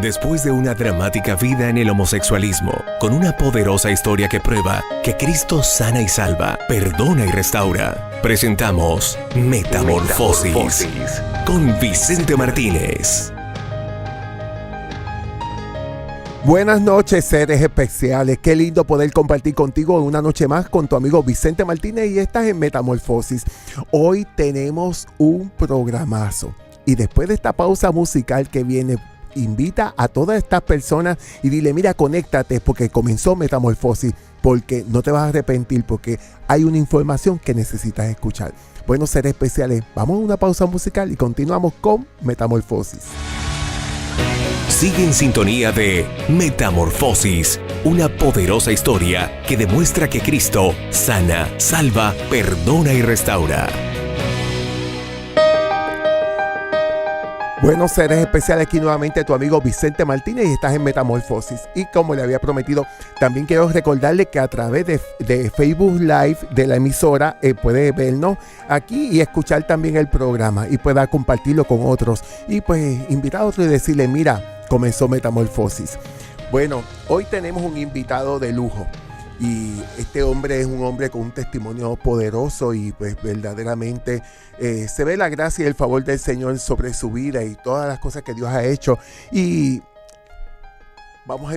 Después de una dramática vida en el homosexualismo, con una poderosa historia que prueba que Cristo sana y salva, perdona y restaura, presentamos Metamorfosis con Vicente Martínez. Buenas noches, seres especiales. Qué lindo poder compartir contigo una noche más con tu amigo Vicente Martínez y estás en Metamorfosis. Hoy tenemos un programazo y después de esta pausa musical que viene, invita a todas estas personas y dile, mira, conéctate porque comenzó Metamorfosis, porque no te vas a arrepentir, porque hay una información que necesitas escuchar. Bueno, seres especiales, vamos a una pausa musical y continuamos con Metamorfosis. Sigue en sintonía de Metamorfosis, una poderosa historia que demuestra que Cristo sana, salva, perdona y restaura. Buenos seres especiales, aquí nuevamente tu amigo Vicente Martínez y estás en Metamorfosis. Y como le había prometido, también quiero recordarle que a través de Facebook Live de la emisora puede vernos aquí y escuchar también el programa y pueda compartirlo con otros. Y pues invitar a otros y decirle, mira, comenzó Metamorfosis. Bueno, hoy tenemos un invitado de lujo. Y este hombre es un hombre con un testimonio poderoso y pues verdaderamente se ve la gracia y el favor del Señor sobre su vida y todas las cosas que Dios ha hecho. Y vamos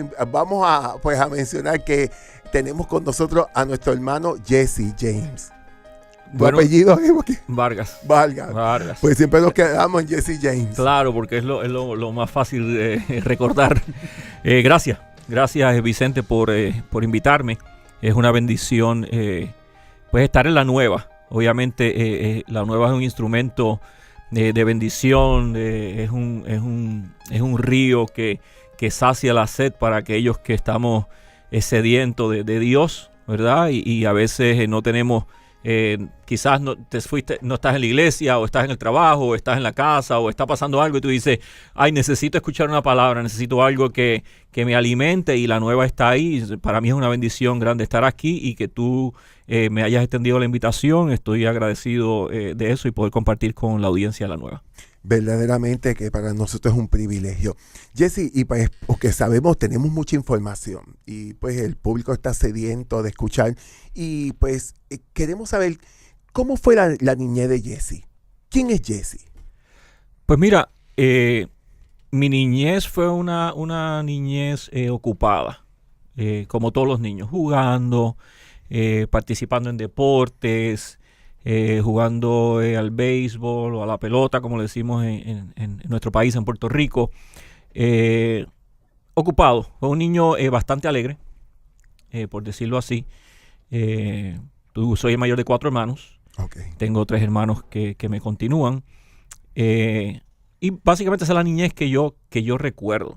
a mencionar que tenemos con nosotros a nuestro hermano Jesse James. ¿Tu apellido es? Vargas. Pues siempre nos quedamos en Jesse James. Claro, porque es lo más fácil de recordar. Gracias, Vicente, por invitarme. Es una bendición pues estar en La Nueva. Obviamente La Nueva es un instrumento de bendición, es un río que sacia la sed para aquellos que estamos sedientos de Dios, ¿verdad? Y a veces no tenemos... quizás no estás en la iglesia o estás en el trabajo o estás en la casa o está pasando algo y tú dices, ay, necesito escuchar una palabra, necesito algo que me alimente, y La Nueva está ahí. Para mí es una bendición grande estar aquí y que tú me hayas extendido la invitación. Estoy agradecido de eso y poder compartir con la audiencia de La Nueva. Verdaderamente que para nosotros es un privilegio. Jesse, y pues porque sabemos, tenemos mucha información y pues el público está sediento de escuchar y pues queremos saber cómo fue la niñez de Jesse. ¿Quién es Jesse? Pues mira, mi niñez fue una niñez ocupada, como todos los niños, jugando, participando en deportes, jugando al béisbol o a la pelota, como le decimos en nuestro país, en Puerto Rico. Ocupado. Fue un niño bastante alegre, por decirlo así. Soy el mayor de 4 hermanos. Okay. Tengo 3 hermanos que me continúan. Y básicamente esa es la niñez que yo recuerdo.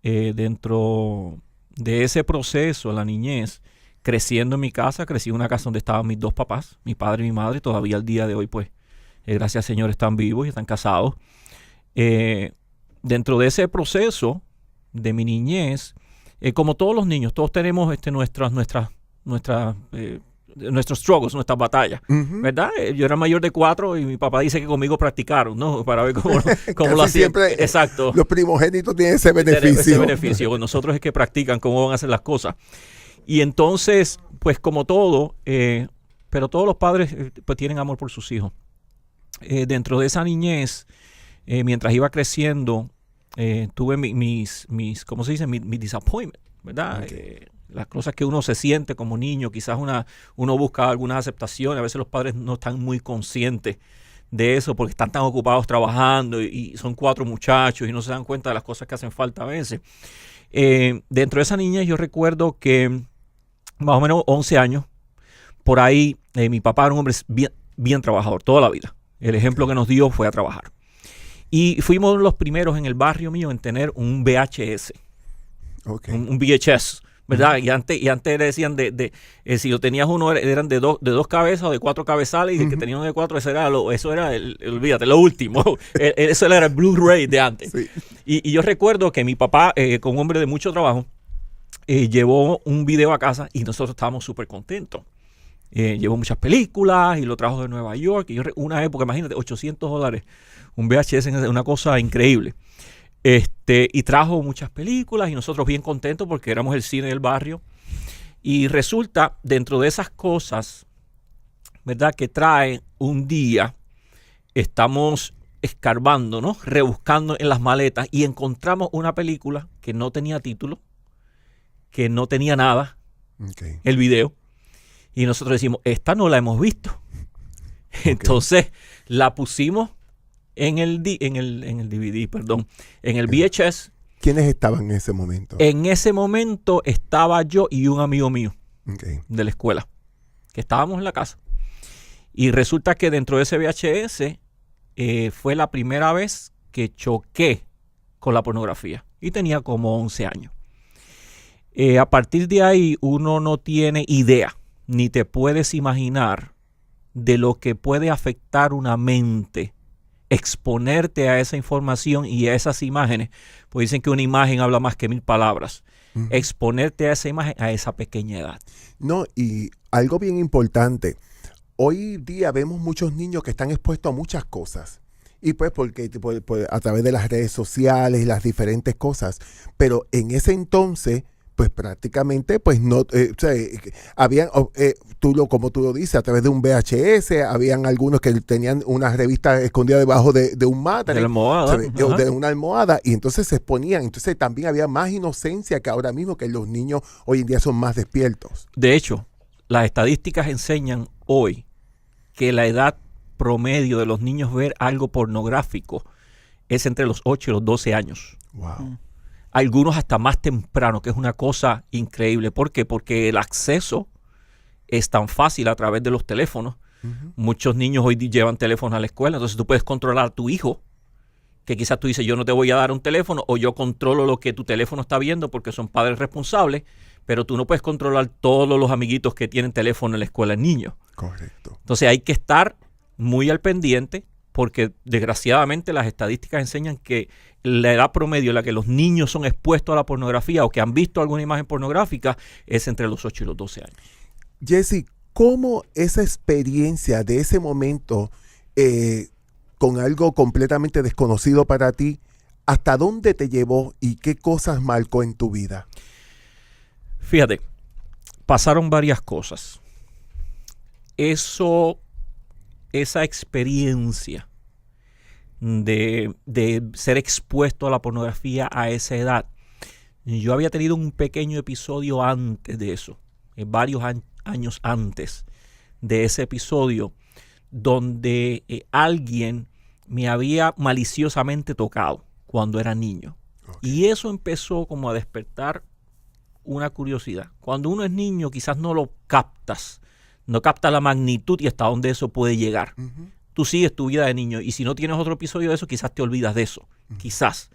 Dentro de ese proceso, la niñez, creciendo en mi casa, crecí en una casa donde estaban mis 2 papás, mi padre y mi madre. Todavía al día de hoy, pues, gracias al Señor, están vivos y están casados. Dentro de ese proceso de mi niñez, como todos los niños, todos tenemos nuestros struggles, nuestras batallas, ¿verdad? Yo era mayor de 4 y mi papá dice que conmigo practicaron, ¿no? Para ver cómo lo hacían. Siempre, exacto. Los primogénitos tienen ese beneficio. Ese beneficio. Nosotros es que practican cómo van a hacer las cosas. Y entonces, pues como todo, pero todos los padres pues tienen amor por sus hijos. Dentro de esa niñez, mientras iba creciendo, tuve mis ¿cómo se dice? Mi disappointment, ¿verdad? Okay. Las cosas que uno se siente como niño, quizás uno busca algunas aceptaciones. A veces los padres no están muy conscientes de eso porque están tan ocupados trabajando y son 4 muchachos y no se dan cuenta de las cosas que hacen falta a veces. Dentro de esa niñez yo recuerdo que más o menos 11 años, por ahí mi papá era un hombre bien trabajador toda la vida. El ejemplo que nos dio fue a trabajar. Y fuimos los primeros en el barrio mío en tener un VHS, okay. un VHS, ¿verdad? Y antes decían si lo tenías uno eran de dos cabezas o de 4 cabezales, y el que tenía uno de 4, eso era olvídate, lo último. Eso era el Blu-ray de antes. Sí. Y yo recuerdo que mi papá, como hombre de mucho trabajo, llevó un video a casa y nosotros estábamos súper contentos. Llevó muchas películas y lo trajo de Nueva York. Y una época, imagínate, $800, un VHS, una cosa increíble. Y trajo muchas películas y nosotros bien contentos porque éramos el cine del barrio. Y resulta, dentro de esas cosas, ¿verdad?, que trae un día, estamos escarbando, ¿no?, rebuscando en las maletas y encontramos una película que no tenía título, que no tenía nada, el video. Y nosotros decimos, esta no la hemos visto. Entonces la pusimos en el DVD, perdón, en el VHS. ¿Quiénes estaban en ese momento? En ese momento estaba yo y un amigo mío de la escuela, que estábamos en la casa. Y resulta que dentro de ese VHS fue la primera vez que choqué con la pornografía. Y tenía como 11 años. A partir de ahí uno no tiene idea, ni te puedes imaginar de lo que puede afectar una mente, exponerte a esa información y a esas imágenes. Pues dicen que una imagen habla más que 1000 palabras. Exponerte a esa imagen a esa pequeña edad. No, y algo bien importante. Hoy día vemos muchos niños que están expuestos a muchas cosas. Y pues porque a través de las redes sociales y las diferentes cosas. Pero en ese entonces, pues prácticamente, pues no, habían, como tú lo dices, a través de un VHS, habían algunos que tenían una revista escondida debajo de un matre. De la almohada. De una almohada, y entonces se exponían. Entonces también había más inocencia que ahora mismo, que los niños hoy en día son más despiertos. De hecho, las estadísticas enseñan hoy que la edad promedio de los niños ver algo pornográfico es entre los 8 y los 12 años. Wow. Algunos hasta más temprano, que es una cosa increíble. ¿Por qué? Porque el acceso es tan fácil a través de los teléfonos. Muchos niños hoy llevan teléfonos a la escuela, entonces tú puedes controlar a tu hijo, que quizás tú dices, yo no te voy a dar un teléfono, o yo controlo lo que tu teléfono está viendo porque son padres responsables, pero tú no puedes controlar todos los amiguitos que tienen teléfono en la escuela en niños. Correcto. Entonces hay que estar muy al pendiente, porque desgraciadamente las estadísticas enseñan que la edad promedio en la que los niños son expuestos a la pornografía o que han visto alguna imagen pornográfica es entre los 8 y los 12 años. Jesse, ¿cómo esa experiencia de ese momento con algo completamente desconocido para ti, hasta dónde te llevó y qué cosas marcó en tu vida? Fíjate, pasaron varias cosas. Esa experiencia de ser expuesto a la pornografía a esa edad, yo había tenido un pequeño episodio antes de eso, varios años antes de ese episodio, donde alguien me había maliciosamente tocado cuando era niño. Y eso empezó como a despertar una curiosidad. Cuando uno es niño quizás no lo captas, no capta la magnitud y hasta dónde eso puede llegar. Tú sigues tu vida de niño y si no tienes otro episodio de eso, quizás te olvidas de eso. Quizás.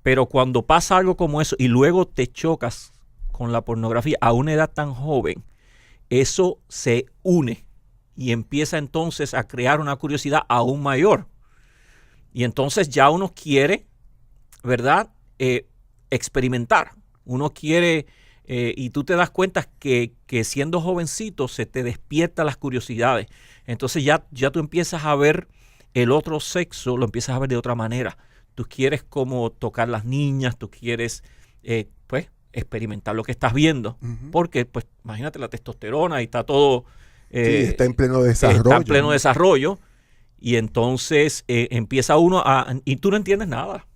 Pero cuando pasa algo como eso y luego te chocas con la pornografía a una edad tan joven, eso se une y empieza entonces a crear una curiosidad aún mayor. Y entonces ya uno quiere, ¿verdad?, experimentar. Uno quiere... y tú te das cuenta que siendo jovencito se te despiertan las curiosidades. Entonces ya tú empiezas a ver el otro sexo, lo empiezas a ver de otra manera. Tú quieres como tocar las niñas, tú quieres pues experimentar lo que estás viendo. Porque pues imagínate la testosterona y está todo... sí, está en pleno desarrollo. Está en pleno desarrollo. Y entonces empieza uno y tú no entiendes nada.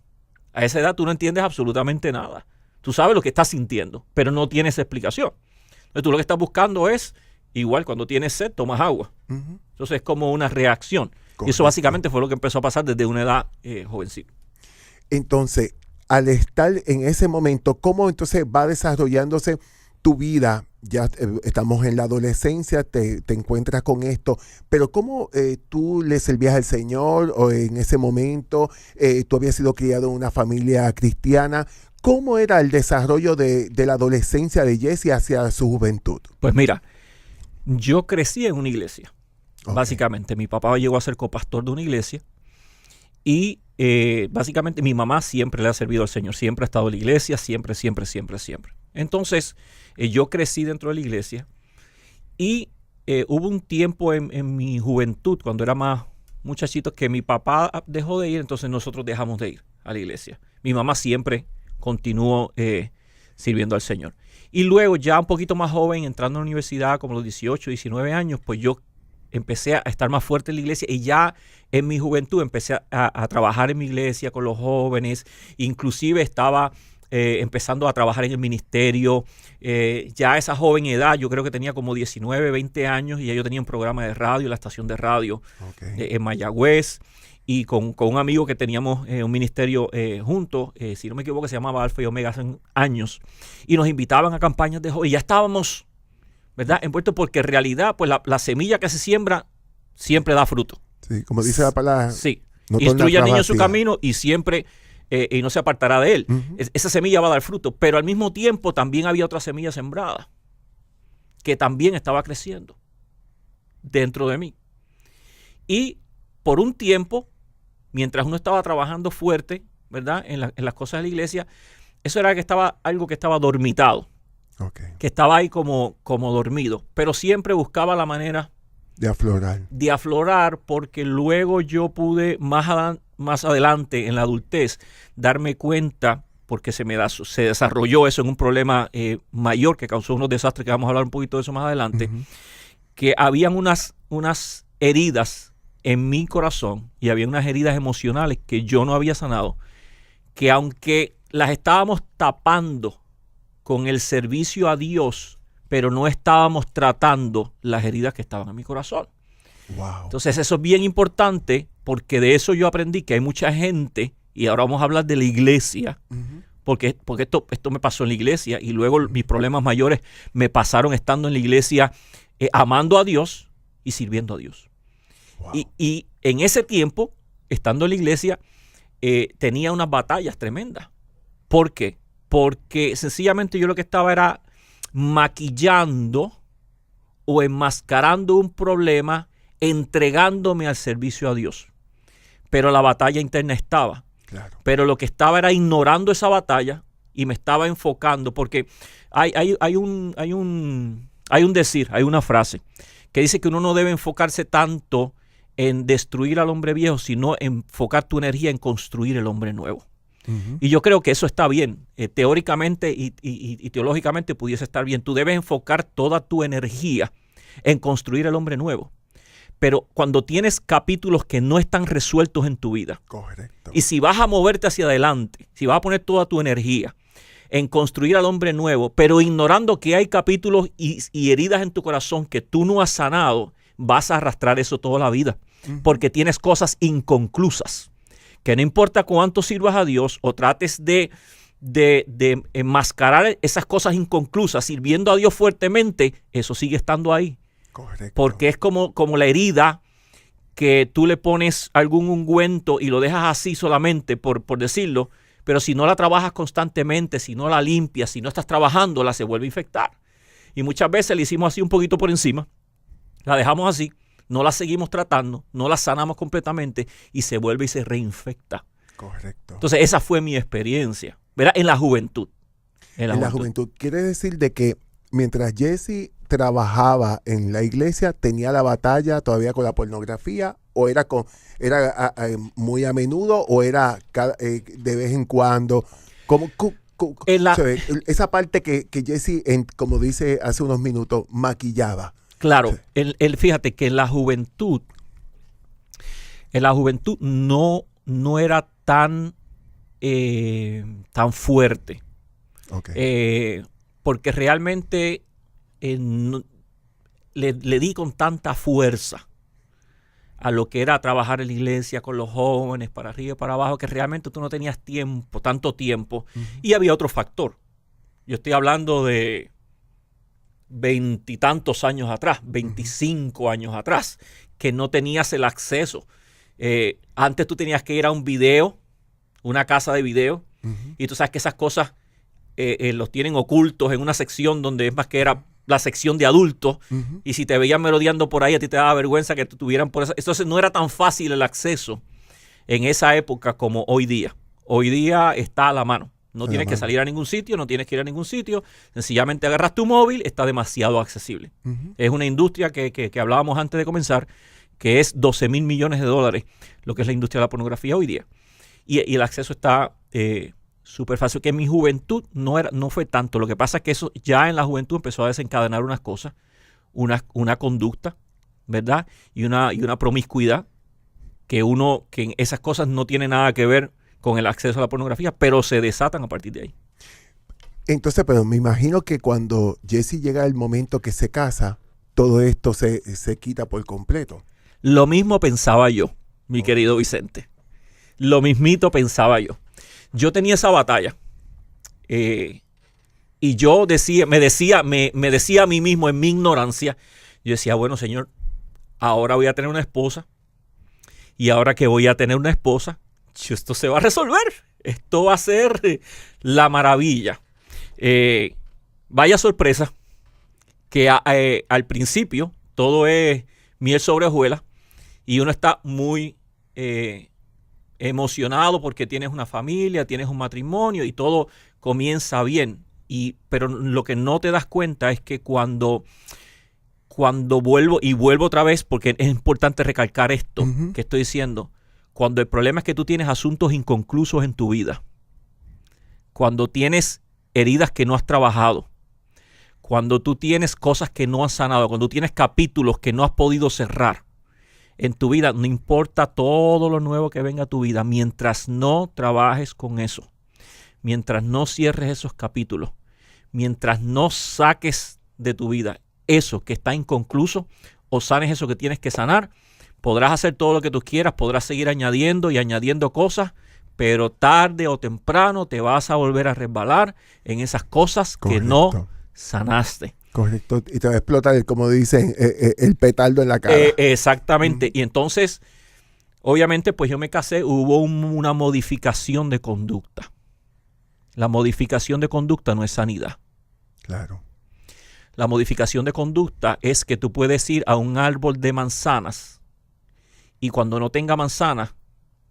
A esa edad tú no entiendes absolutamente nada. Tú sabes lo que estás sintiendo, pero no tienes explicación. Entonces tú lo que estás buscando es, igual cuando tienes sed, tomas agua. Entonces es como una reacción. Correcto. Y eso básicamente fue lo que empezó a pasar desde una edad jovencita. Entonces, al estar en ese momento, ¿cómo entonces va desarrollándose tu vida? Ya estamos en la adolescencia, te encuentras con esto, pero ¿cómo tú le servías al Señor o en ese momento? Tú habías sido criado en una familia cristiana. ¿Cómo era el desarrollo de la adolescencia de Jesse hacia su juventud? Pues mira, yo crecí en una iglesia, básicamente. Mi papá llegó a ser copastor de una iglesia y básicamente mi mamá siempre le ha servido al Señor, siempre ha estado en la iglesia, siempre. Entonces, yo crecí dentro de la iglesia y hubo un tiempo en mi juventud, cuando era más muchachito, que mi papá dejó de ir, entonces nosotros dejamos de ir a la iglesia. mi mamá siempre continuó sirviendo al Señor. Y luego, ya un poquito más joven, entrando a la universidad, como los 18, 19 años, pues yo empecé a estar más fuerte en la iglesia y ya en mi juventud empecé a trabajar en mi iglesia con los jóvenes. Inclusive estaba empezando a trabajar en el ministerio. Ya a esa joven edad, yo creo que tenía como 19, 20 años y ya yo tenía un programa de radio, la estación de radio en Mayagüez. Y con un amigo que teníamos un ministerio juntos, si no me equivoco, se llamaba Alfa y Omega hace años. Y nos invitaban a campañas de jóvenes. Y ya estábamos, ¿verdad?, envueltos, porque en realidad, pues la semilla que se siembra siempre da fruto. Sí, como dice la palabra. Sí. No instruye al niño en su camino y siempre y no se apartará de él. Esa semilla va a dar fruto. Pero al mismo tiempo también había otra semilla sembrada que también estaba creciendo dentro de mí. Y por un tiempo, mientras uno estaba trabajando fuerte, ¿verdad?, en las cosas de la iglesia, eso era algo que estaba dormitado, que estaba ahí como dormido, pero siempre buscaba la manera de aflorar, porque luego yo pude más adelante en la adultez darme cuenta, porque se desarrolló eso en un problema mayor que causó unos desastres, que vamos a hablar un poquito de eso más adelante, que habían unas heridas en mi corazón y había unas heridas emocionales que yo no había sanado, que aunque las estábamos tapando con el servicio a Dios, pero no estábamos tratando las heridas que estaban en mi corazón. Wow. Entonces eso es bien importante, porque de eso yo aprendí que hay mucha gente, y ahora vamos a hablar de la iglesia, porque esto me pasó en la iglesia y luego mis problemas mayores me pasaron estando en la iglesia, amando a Dios y sirviendo a Dios. Wow. Y en ese tiempo, estando en la iglesia, tenía unas batallas tremendas. ¿Por qué? Porque sencillamente yo lo que estaba era maquillando o enmascarando un problema, entregándome al servicio a Dios. Pero la batalla interna estaba. Claro. Pero lo que estaba era ignorando esa batalla y me estaba enfocando, porque hay un decir, hay una frase que dice que uno no debe enfocarse tanto en destruir al hombre viejo, sino enfocar tu energía en construir el hombre nuevo. Y yo creo que eso está bien. Teóricamente y teológicamente pudiese estar bien. Tú debes enfocar toda tu energía en construir el hombre nuevo. Pero cuando tienes capítulos que no están resueltos en tu vida, correcto, y si vas a moverte hacia adelante, si vas a poner toda tu energía en construir al hombre nuevo, pero ignorando que hay capítulos y heridas en tu corazón que tú no has sanado, vas a arrastrar eso toda la vida, porque tienes cosas inconclusas, que no importa cuánto sirvas a Dios o trates de enmascarar esas cosas inconclusas sirviendo a Dios fuertemente, eso sigue estando ahí. Correcto. Porque es como la herida que tú le pones algún ungüento y lo dejas así solamente por decirlo, pero si no la trabajas constantemente, si no la limpias, si no estás trabajándola, se vuelve a infectar. Y muchas veces le hicimos así un poquito por encima, la dejamos así, no la seguimos tratando, no la sanamos completamente y se vuelve y se reinfecta. Correcto. Entonces esa fue mi experiencia, ¿verdad? En la juventud. En la juventud. Quiere decir de que mientras Jesse trabajaba en la iglesia, tenía la batalla todavía con la pornografía, o era muy a menudo, o era de vez en cuando. ¿Cómo esa parte que Jesse, como dice hace unos minutos, maquillaba? Claro, fíjate que en la juventud no era tan fuerte. Okay. Porque realmente le di con tanta fuerza a lo que era trabajar en la iglesia con los jóvenes para arriba y para abajo, que realmente tú no tenías tanto tiempo. Y había otro factor. Yo estoy hablando de 20 y tantos años atrás, 25 años atrás, que no tenías el acceso. Antes tú tenías que ir a un video, una casa de video, y tú sabes que esas cosas los tienen ocultos en una sección donde es más que era la sección de adultos, y si te veían merodeando por ahí, a ti te daba vergüenza que te tuvieran por eso. Entonces no era tan fácil el acceso en esa época como hoy día. Hoy día está a la mano. No tienes que salir a ningún sitio, no tienes que ir a ningún sitio. Sencillamente agarras tu móvil, está demasiado accesible. Es una industria que hablábamos antes de comenzar, que es $12,000 millones, lo que es la industria de la pornografía hoy día. Y el acceso está súper fácil. Que en mi juventud no fue tanto. Lo que pasa es que eso ya en la juventud empezó a desencadenar unas cosas, una conducta, ¿verdad? Y una promiscuidad, que esas cosas no tienen nada que ver con el acceso a la pornografía, pero se desatan a partir de ahí. Entonces, pero me imagino que cuando Jesse llega el momento que se casa, todo esto se quita por completo. Lo mismo pensaba yo, mi querido Vicente. Lo mismito pensaba yo. Yo tenía esa batalla. Y yo me decía a mí mismo en mi ignorancia, yo decía, bueno, Señor, ahora voy a tener una esposa. Y ahora que voy a tener una esposa, esto se va a resolver. Esto va a ser la maravilla. Vaya sorpresa que al principio todo es miel sobre hojuelas y uno está muy emocionado porque tienes una familia, tienes un matrimonio y todo comienza bien. Pero lo que no te das cuenta es que cuando vuelvo otra vez, porque es importante recalcar esto que estoy diciendo, cuando el problema es que tú tienes asuntos inconclusos en tu vida, cuando tienes heridas que no has trabajado, cuando tú tienes cosas que no has sanado, cuando tú tienes capítulos que no has podido cerrar en tu vida, no importa todo lo nuevo que venga a tu vida, mientras no trabajes con eso, mientras no cierres esos capítulos, mientras no saques de tu vida eso que está inconcluso o sanes eso que tienes que sanar, podrás hacer todo lo que tú quieras, podrás seguir añadiendo y añadiendo cosas, pero tarde o temprano te vas a volver a resbalar en esas cosas que no sanaste. Correcto, y te va a explotar, como dicen, el petardo en la cara. Exactamente, y entonces, obviamente, pues yo me casé, hubo una modificación de conducta. La modificación de conducta no es sanidad. Claro. La modificación de conducta es que tú puedes ir a un árbol de manzanas y cuando no tenga manzanas,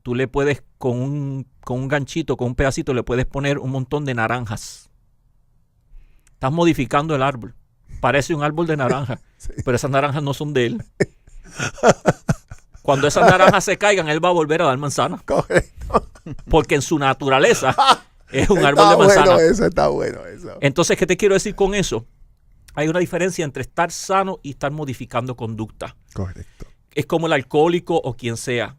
tú le puedes, con un ganchito, con un pedacito, le puedes poner un montón de naranjas. Estás modificando el árbol. Parece un árbol de naranja, sí, pero esas naranjas no son de él. Cuando esas naranjas se caigan, él va a volver a dar manzanas. Correcto. Porque en su naturaleza es un árbol de manzanas. Está bueno eso. Entonces, ¿qué te quiero decir con eso? Hay una diferencia entre estar sano y estar modificando conducta. Correcto. Es como el alcohólico o quien sea.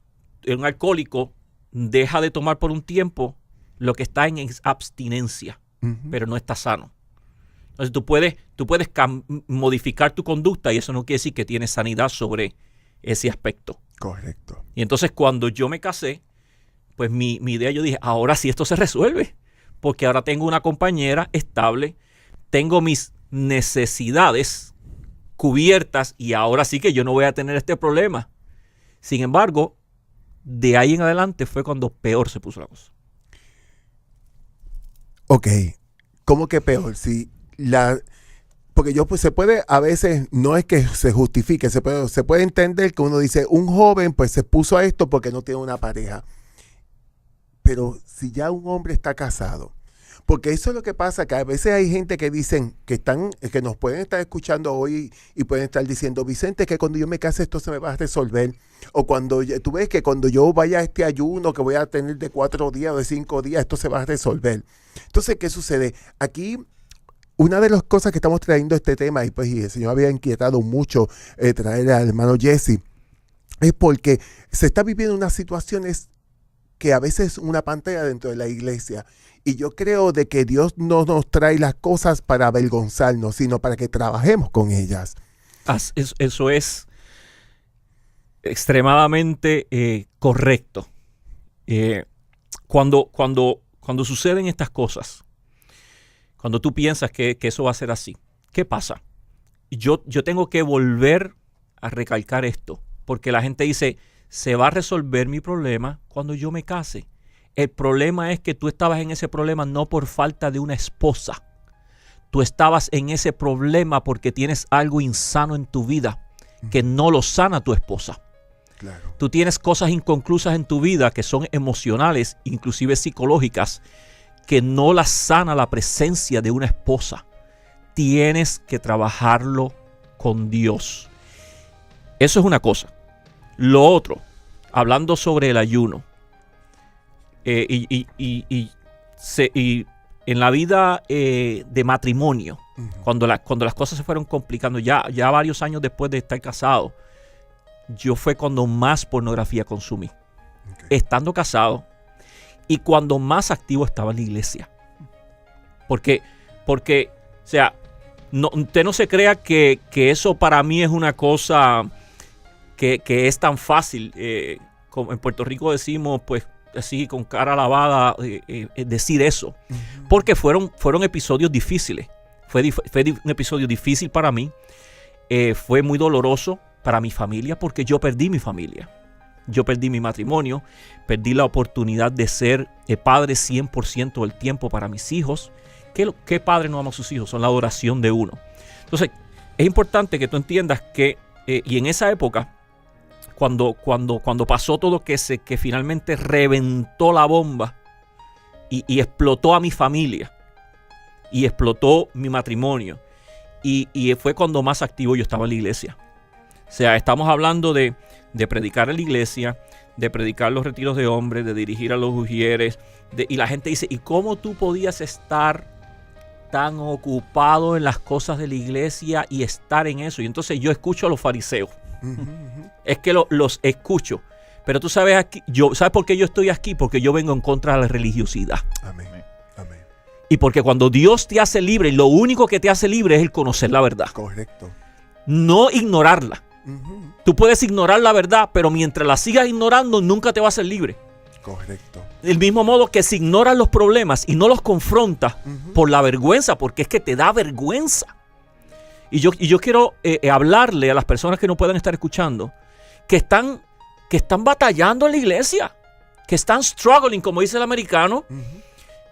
Un alcohólico deja de tomar por un tiempo, lo que está en abstinencia, pero no está sano. Entonces tú puedes modificar tu conducta y eso no quiere decir que tienes sanidad sobre ese aspecto. Correcto. Y entonces cuando yo me casé, pues mi idea, yo dije, ahora sí esto se resuelve, porque ahora tengo una compañera estable, tengo mis necesidades cubiertas y ahora sí que yo no voy a tener este problema. Sin embargo, de ahí en adelante fue cuando peor se puso la cosa. Ok, ¿cómo que peor? Si porque pues se puede, a veces no es que se justifique, se puede entender que uno dice, un joven pues se puso a esto porque no tiene una pareja. Pero si ya un hombre está casado, porque eso es lo que pasa, que a veces hay gente que dicen, que nos pueden estar escuchando hoy y pueden estar diciendo, Vicente, que cuando yo me case esto se me va a resolver. O cuando tú ves que cuando yo vaya a este ayuno que voy a tener de 4 días o de 5 días, esto se va a resolver. Entonces, ¿qué sucede? Aquí, una de las cosas que estamos trayendo este tema, y pues y el Señor había inquietado mucho traer al hermano Jesse, es porque se está viviendo unas situaciones que a veces es una pantalla dentro de la iglesia. Y yo creo de que Dios no nos trae las cosas para avergonzarnos, sino para que trabajemos con ellas. Eso es extremadamente correcto. Cuando suceden estas cosas, cuando tú piensas que eso va a ser así, ¿qué pasa? Yo tengo que volver a recalcar esto, porque la gente dice, se va a resolver mi problema cuando yo me case. El problema es que tú estabas en ese problema no por falta de una esposa. Tú estabas en ese problema porque tienes algo insano en tu vida que no lo sana tu esposa. Claro. Tú tienes cosas inconclusas en tu vida que son emocionales, inclusive psicológicas, que no las sana la presencia de una esposa. Tienes que trabajarlo con Dios. Eso es una cosa. Lo otro, hablando sobre el ayuno. y en la vida de matrimonio, cuando las cosas se fueron complicando, ya varios años después de estar casado, yo fue cuando más pornografía consumí. Estando casado y cuando más activo estaba en la iglesia. Porque o sea, usted no se crea que eso para mí es una cosa que es tan fácil. Como en Puerto Rico decimos, pues, así con cara lavada, decir eso. Porque fueron episodios difíciles. Fue un episodio difícil para mí. Fue muy doloroso para mi familia porque yo perdí mi familia. Yo perdí mi matrimonio, perdí la oportunidad de ser padre 100% del tiempo para mis hijos. ¿Qué padre no ama a sus hijos? Son la adoración de uno. Entonces, es importante que tú entiendas que, y en esa época, cuando pasó todo, que finalmente reventó la bomba y explotó a mi familia y explotó mi matrimonio, y fue cuando más activo yo estaba en la iglesia. O sea, estamos hablando de predicar en la iglesia, de predicar los retiros de hombres, de dirigir a los ujieres, y la gente dice, ¿y cómo tú podías estar tan ocupado en las cosas de la iglesia y estar en eso? Y entonces yo escucho a los fariseos. Es que los escucho. Pero tú sabes, ¿sabes por qué yo estoy aquí? Porque yo vengo en contra de la religiosidad. Amén. Amén. Y porque cuando Dios te hace libre, lo único que te hace libre es el conocer la verdad. Correcto. No ignorarla. Tú puedes ignorar la verdad, pero mientras la sigas ignorando, nunca te vas a ser libre. Correcto. Del mismo modo que si ignoras los problemas y no los confrontas por la vergüenza, porque es que te da vergüenza. Y yo quiero hablarle a las personas que no puedan estar escuchando, que están batallando en la iglesia, que están struggling, como dice el americano.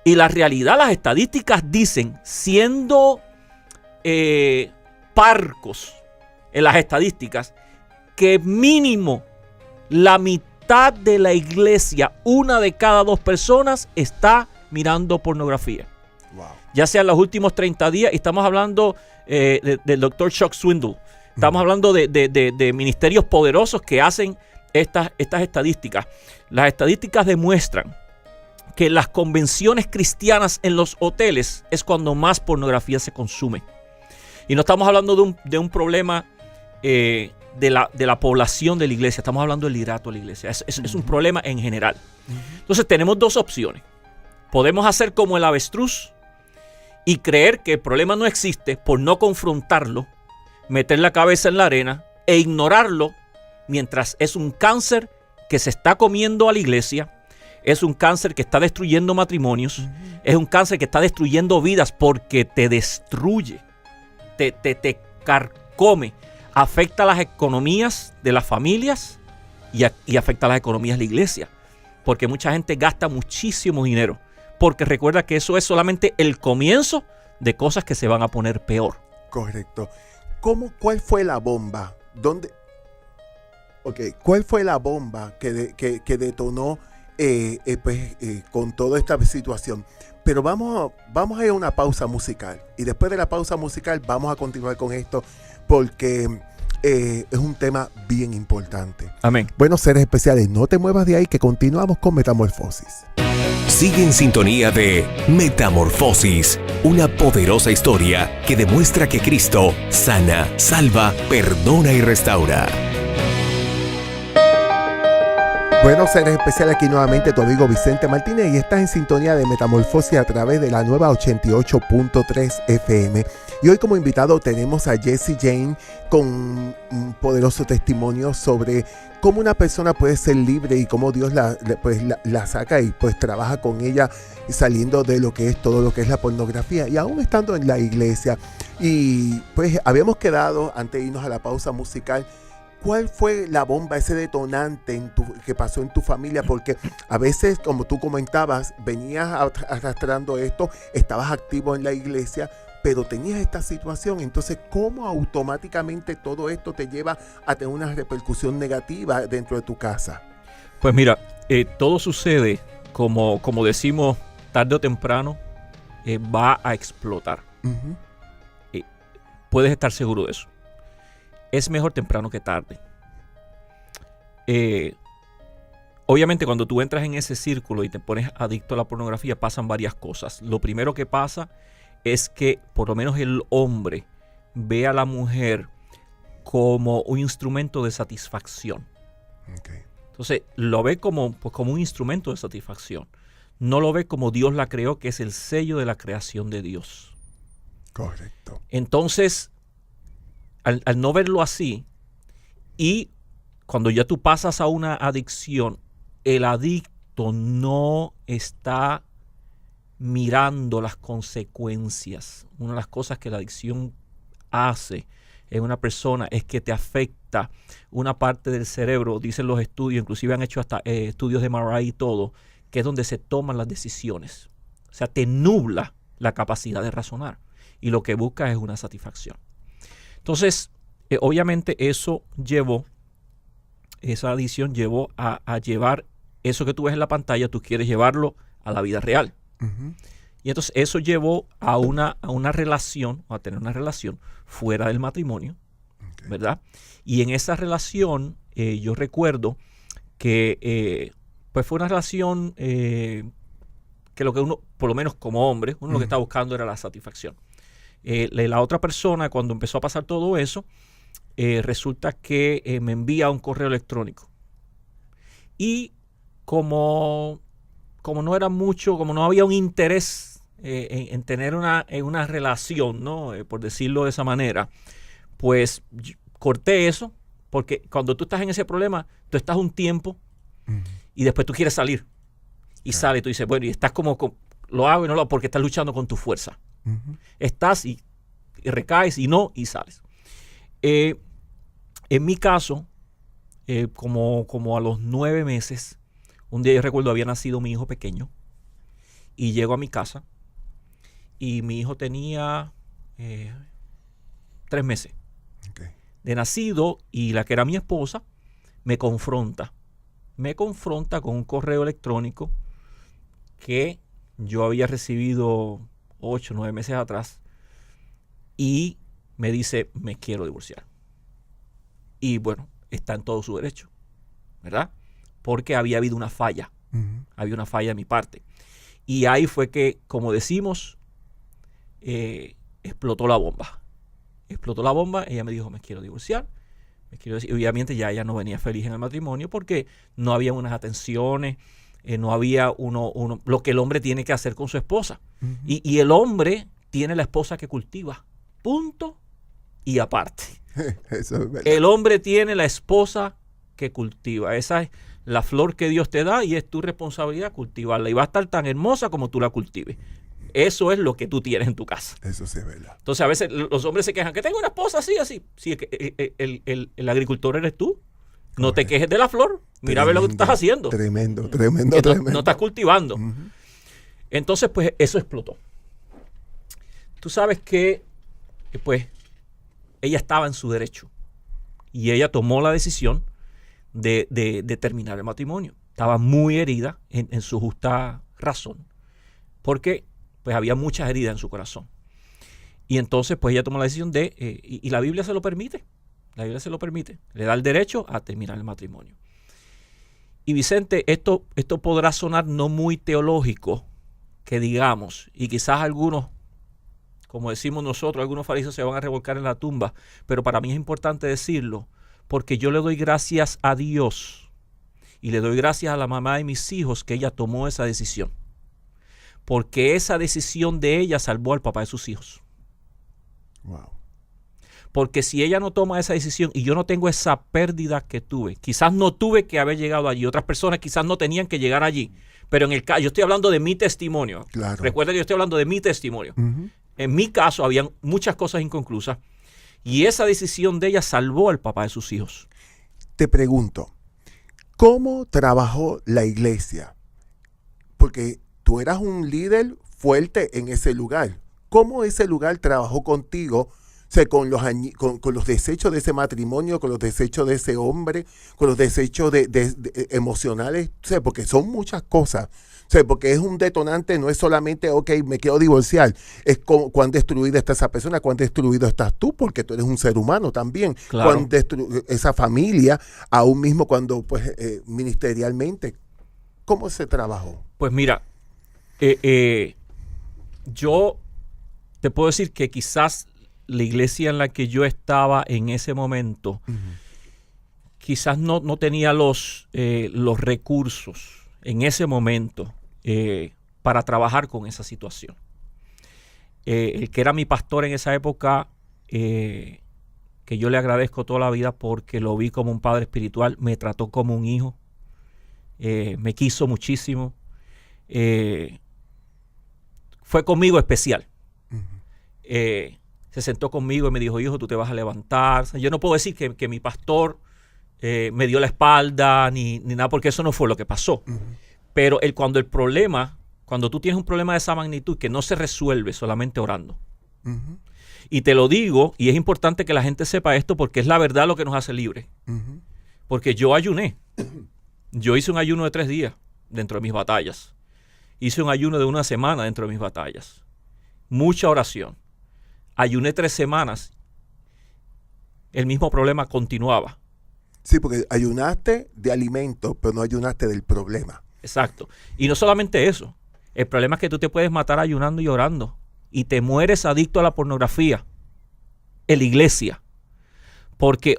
Y la realidad, las estadísticas dicen, siendo parcos en las estadísticas, que mínimo la mitad de la iglesia, 1 de cada 2 personas, está mirando pornografía. Wow. Ya sea en los últimos 30 días, y estamos hablando del Dr. Chuck Swindoll. Estamos hablando de ministerios poderosos que hacen estas estadísticas. Las estadísticas demuestran que en las convenciones cristianas en los hoteles es cuando más pornografía se consume. Y no estamos hablando de un problema de la población de la iglesia. Estamos hablando del liderato de la iglesia. Es un problema en general. Entonces tenemos 2 opciones. Podemos hacer como el avestruz y creer que el problema no existe por no confrontarlo, meter la cabeza en la arena e ignorarlo, mientras es un cáncer que se está comiendo a la iglesia, es un cáncer que está destruyendo matrimonios, es un cáncer que está destruyendo vidas porque te destruye, te carcome, afecta las economías de las familias y afecta las economías de la iglesia, porque mucha gente gasta muchísimo dinero, porque recuerda que eso es solamente el comienzo de cosas que se van a poner peor. Correcto. ¿Cuál fue la bomba? ¿Cuál fue la bomba que detonó con toda esta situación? Pero vamos a ir a una pausa musical. Y después de la pausa musical vamos a continuar con esto porque es un tema bien importante. Amén. Bueno, seres especiales, no te muevas de ahí que continuamos con Metamorfosis. Sigue en sintonía de Metamorfosis, una poderosa historia que demuestra que Cristo sana, salva, perdona y restaura. Bueno, seres especiales, aquí nuevamente tu amigo Vicente Martínez y estás en sintonía de Metamorfosis a través de la nueva 88.3 FM. Y hoy como invitado tenemos a Jessie Jane con un poderoso testimonio sobre cómo una persona puede ser libre y cómo Dios la saca y pues trabaja con ella saliendo de lo que es todo lo que es la pornografía y aún estando en la iglesia. Y pues habíamos quedado, antes de irnos a la pausa musical, ¿cuál fue la bomba, ese detonante que pasó en tu familia? Porque a veces, como tú comentabas, venías arrastrando esto, estabas activo en la iglesia, pero tenías esta situación. Entonces, ¿cómo automáticamente todo esto te lleva a tener una repercusión negativa dentro de tu casa? Pues mira, todo sucede, como decimos, tarde o temprano, va a explotar. Puedes estar seguro de eso. Es mejor temprano que tarde. obviamente cuando tú entras en ese círculo y te pones adicto a la pornografía, pasan varias cosas. Lo primero que pasa es que por lo menos el hombre ve a la mujer como un instrumento de satisfacción. Okay. Entonces lo ve como un instrumento de satisfacción. No lo ve como Dios la creó, que es el sello de la creación de Dios. Correcto. Entonces, al no verlo así, y cuando ya tú pasas a una adicción, el adicto no está mirando las consecuencias. Una de las cosas que la adicción hace en una persona es que te afecta una parte del cerebro, dicen los estudios, inclusive han hecho hasta estudios de MRI y todo, que es donde se toman las decisiones. O sea, te nubla la capacidad de razonar y lo que buscas es una satisfacción. Entonces, obviamente esa adicción llevó a llevar eso que tú ves en la pantalla, tú quieres llevarlo a la vida real. Uh-huh. Y entonces eso llevó a una relación, o a tener una relación fuera del matrimonio, okay, ¿verdad? Y en esa relación yo recuerdo que pues fue una relación que lo que uno, por lo menos como hombre, uno lo que estaba buscando era la satisfacción. La otra persona, cuando empezó a pasar todo eso, resulta que me envía un correo electrónico. Y como no era mucho, como no había un interés en tener una relación, ¿no? Por decirlo de esa manera, pues corté eso, porque cuando tú estás en ese problema, tú estás un tiempo y después tú quieres salir. Y sale, tú dices, bueno, y estás como lo hago y no lo hago porque estás luchando con tu fuerza. Estás y recaes y sales. En mi caso, como a los 9 meses, un día yo recuerdo había nacido mi hijo pequeño y llego a mi casa y mi hijo tenía 3 meses de nacido, y la que era mi esposa me confronta con un correo electrónico que yo había recibido 8 o 9 meses atrás y me dice, me quiero divorciar. Y bueno, está en todo su derecho, ¿verdad? Porque había habido una falla. Había una falla de mi parte. Y ahí fue que, como decimos, explotó la bomba. Explotó la bomba, ella me dijo, me quiero divorciar. Y obviamente ya ella no venía feliz en el matrimonio porque no había unas atenciones, no había lo que el hombre tiene que hacer con su esposa. Y el hombre tiene la esposa que cultiva. Punto y aparte. Eso es verdad. El hombre tiene la esposa que cultiva. Esa es la flor que Dios te da y es tu responsabilidad cultivarla. Y va a estar tan hermosa como tú la cultives. Eso es lo que tú tienes en tu casa. Eso sí es verdad. Entonces a veces los hombres se quejan que tengo una esposa así, así. Sí, el agricultor eres tú. No te quejes de la flor. Mira a ver lo que tú estás haciendo. Tremendo. No estás cultivando. Entonces, pues, eso explotó. Tú sabes que, pues, ella estaba en su derecho. Y ella tomó la decisión de terminar el matrimonio. Estaba muy herida en su justa razón. Porque, pues, había muchas heridas en su corazón. Y entonces, pues, ella tomó la decisión y la Biblia se lo permite. La Biblia se lo permite. Le da el derecho a terminar el matrimonio. Y Vicente, esto podrá sonar no muy teológico, que digamos, y quizás algunos, como decimos nosotros, algunos fariseos se van a revolcar en la tumba, pero para mí es importante decirlo, porque yo le doy gracias a Dios y le doy gracias a la mamá de mis hijos que ella tomó esa decisión, porque esa decisión de ella salvó al papá de sus hijos. Wow. Porque si ella no toma esa decisión y yo no tengo esa pérdida que tuve, quizás no tuve que haber llegado allí, otras personas quizás no tenían que llegar allí, pero en el caso, yo estoy hablando de mi testimonio. Claro. Recuerda que yo estoy hablando de mi testimonio. En mi caso habían muchas cosas inconclusas y esa decisión de ella salvó al papá de sus hijos. Te pregunto, ¿cómo trabajó la iglesia? Porque tú eras un líder fuerte en ese lugar. ¿Cómo ese lugar trabajó contigo sea, con los desechos de ese matrimonio, con los desechos de ese hombre, con los desechos de emocionales, o sea, porque son muchas cosas. O sea, porque es un detonante, no es solamente, ok, me quiero divorciar, es cuán destruida está esa persona, cuán destruido estás tú, porque tú eres un ser humano también. Claro. Cuán esa familia, aún mismo cuando, pues, ministerialmente, ¿cómo se trabajó? Pues mira, yo te puedo decir que quizás la iglesia en la que yo estaba en ese momento, quizás no tenía los recursos en ese momento para trabajar con esa situación. El que era mi pastor en esa época, que yo le agradezco toda la vida porque lo vi como un padre espiritual, me trató como un hijo, me quiso muchísimo, fue conmigo especial. Se sentó conmigo y me dijo, hijo, tú te vas a levantar. O sea, yo no puedo decir que mi pastor me dio la espalda ni nada, porque eso no fue lo que pasó. Pero cuando tú tienes un problema de esa magnitud que no se resuelve solamente orando. Y te lo digo, y es importante que la gente sepa esto porque es la verdad lo que nos hace libres. Porque yo ayuné. Yo hice un ayuno de 3 días dentro de mis batallas. Hice un ayuno de 1 semana dentro de mis batallas. Mucha oración. Ayuné 3 semanas. El mismo problema continuaba. Sí, porque ayunaste de alimento, pero no ayunaste del problema. Exacto. Y no solamente eso. El problema es que tú te puedes matar ayunando y orando. Y te mueres adicto a la pornografía en la iglesia. Porque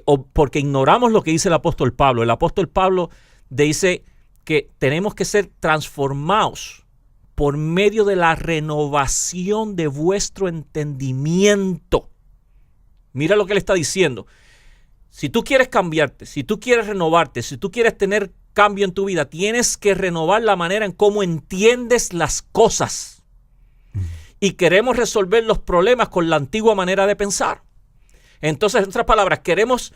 ignoramos lo que dice el apóstol Pablo. El apóstol Pablo dice que tenemos que ser transformados por medio de la renovación de vuestro entendimiento. Mira lo que él está diciendo. Si tú quieres cambiarte, si tú quieres renovarte, si tú quieres tener cambio en tu vida, tienes que renovar la manera en cómo entiendes las cosas. Y queremos resolver los problemas con la antigua manera de pensar. Entonces, en otras palabras, queremos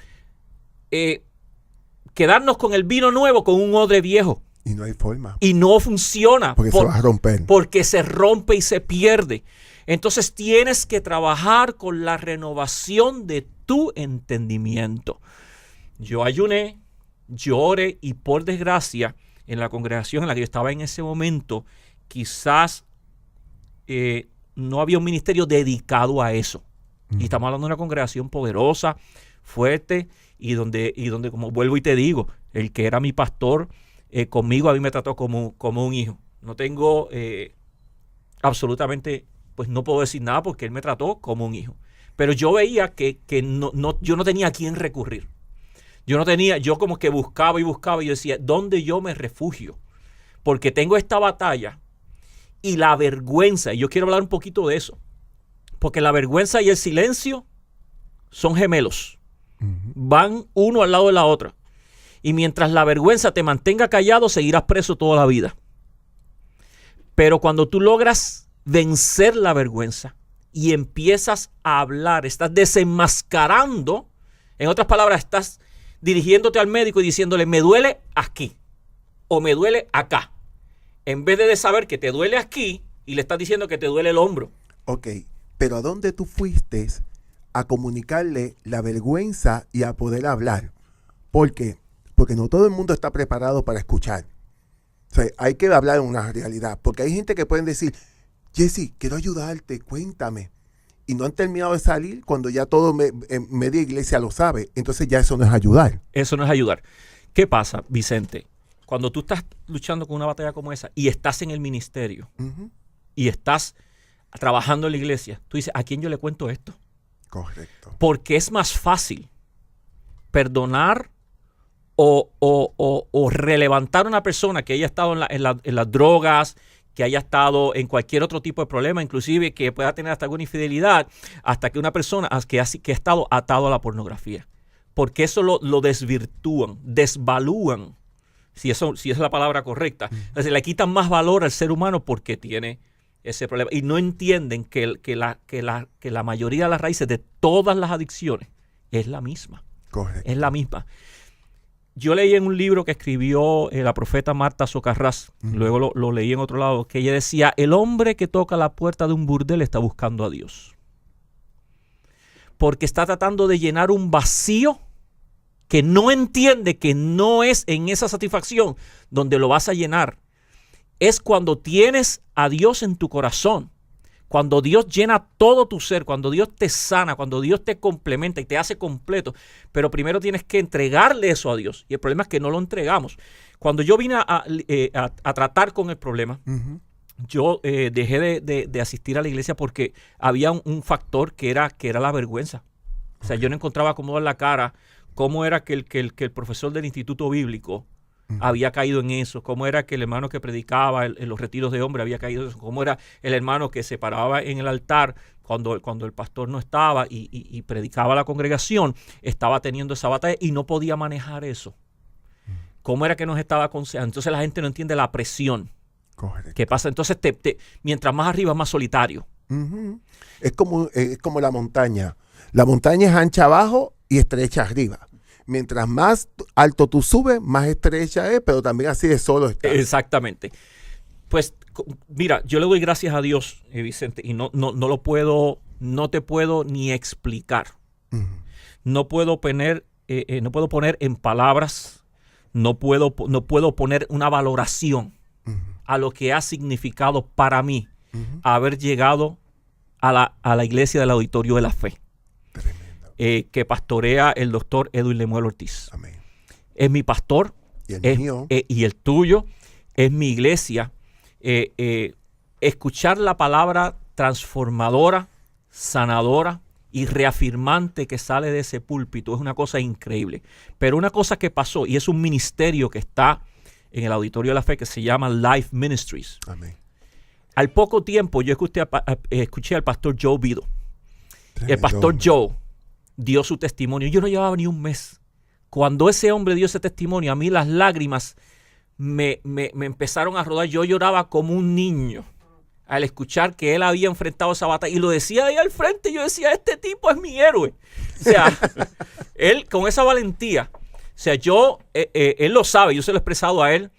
quedarnos con el vino nuevo con un odre viejo. Y no hay forma. Y no funciona. Porque se va a romper. Porque se rompe y se pierde. Entonces tienes que trabajar con la renovación de tu entendimiento. Yo ayuné, yo oré y por desgracia en la congregación en la que yo estaba en ese momento, quizás no había un ministerio dedicado a eso. Y estamos hablando de una congregación poderosa, fuerte y donde como vuelvo y te digo, el que era mi pastor conmigo a mí me trató como un hijo. No tengo absolutamente, pues no puedo decir nada porque él me trató como un hijo. Pero yo veía que yo no tenía a quién recurrir. Yo como que buscaba y yo decía, ¿dónde yo me refugio? Porque tengo esta batalla y la vergüenza, y yo quiero hablar un poquito de eso, porque la vergüenza y el silencio son gemelos. Van uno al lado de la otra. Y mientras la vergüenza te mantenga callado, seguirás preso toda la vida. Pero cuando tú logras vencer la vergüenza y empiezas a hablar, estás desenmascarando, en otras palabras, estás dirigiéndote al médico y diciéndole, me duele aquí o me duele acá. En vez de saber que te duele aquí y le estás diciendo que te duele el hombro. Ok, pero ¿a dónde tú fuiste a comunicarle la vergüenza y a poder hablar? ¿Por qué? Porque no todo el mundo está preparado para escuchar. O sea, hay que hablar en una realidad. Porque hay gente que pueden decir, Jesse, quiero ayudarte, cuéntame. Y no han terminado de salir cuando ya todo media iglesia lo sabe. Entonces ya eso no es ayudar. Eso no es ayudar. ¿Qué pasa, Vicente? Cuando tú estás luchando con una batalla como esa y estás en el ministerio y estás trabajando en la iglesia, tú dices, ¿a quién yo le cuento esto? Correcto. Porque es más fácil perdonar o relevantar a una persona que haya estado en las drogas, que haya estado en cualquier otro tipo de problema, inclusive que pueda tener hasta alguna infidelidad, hasta que una persona que ha estado atado a la pornografía. Porque eso lo desvirtúan, desvalúan, si es la palabra correcta. Entonces le quitan más valor al ser humano porque tiene ese problema. Y no entienden que la mayoría de las raíces de todas las adicciones es la misma. Correcto. Es la misma. Yo leí en un libro que escribió la profeta Marta Socarrás, luego lo leí en otro lado, que ella decía, el hombre que toca la puerta de un burdel está buscando a Dios. porque está tratando de llenar un vacío que no entiende que no es en esa satisfacción donde lo vas a llenar. Es cuando tienes a Dios en tu corazón, cuando Dios llena todo tu ser, cuando Dios te sana, cuando Dios te complementa y te hace completo. Pero primero tienes que entregarle eso a Dios. Y el problema es que no lo entregamos. Cuando yo vine a tratar con el problema, yo dejé de asistir a la iglesia porque había un factor que era la vergüenza. O sea, yo no encontraba cómo dar la cara, cómo era que el profesor del Instituto Bíblico había caído en eso, cómo era que el hermano que predicaba en los retiros de hombres había caído en eso, cómo era el hermano que se paraba en el altar cuando el pastor no estaba y predicaba a la congregación, estaba teniendo esa batalla y no podía manejar eso. Cómo era que nos estaba aconsejando. Entonces la gente no entiende la presión. Correcto. ¿Qué pasa? Entonces, mientras más arriba, más solitario. Es como la montaña. La montaña es ancha abajo y estrecha arriba. Mientras más alto tú subes, más estrecha es, pero también así de solo está. Exactamente. Pues, mira, yo le doy gracias a Dios, Vicente, y no te puedo ni explicar. No puedo poner en palabras, no puedo poner una valoración a lo que ha significado para mí haber llegado a la iglesia del Auditorio de la Fe. Que pastorea el doctor Edwin Lemuel Ortiz. Amén. Es mi pastor. Y el mío. Y el tuyo. Es mi iglesia. Escuchar la palabra transformadora, sanadora y reafirmante que sale de ese púlpito es una cosa increíble. Pero una cosa que pasó, y es un ministerio que está en el Auditorio de la Fe que se llama Life Ministries. Amén. Al poco tiempo yo escuché al pastor Joe Bido. Tremendo. El pastor Joe dio su testimonio. Yo no llevaba ni un mes. Cuando ese hombre dio ese testimonio, a mí las lágrimas me empezaron a rodar. Yo lloraba como un niño al escuchar que él había enfrentado esa batalla. Y lo decía ahí al frente. Yo decía, este tipo es mi héroe. O sea, él con esa valentía. O sea, él lo sabe. Yo se lo he expresado a él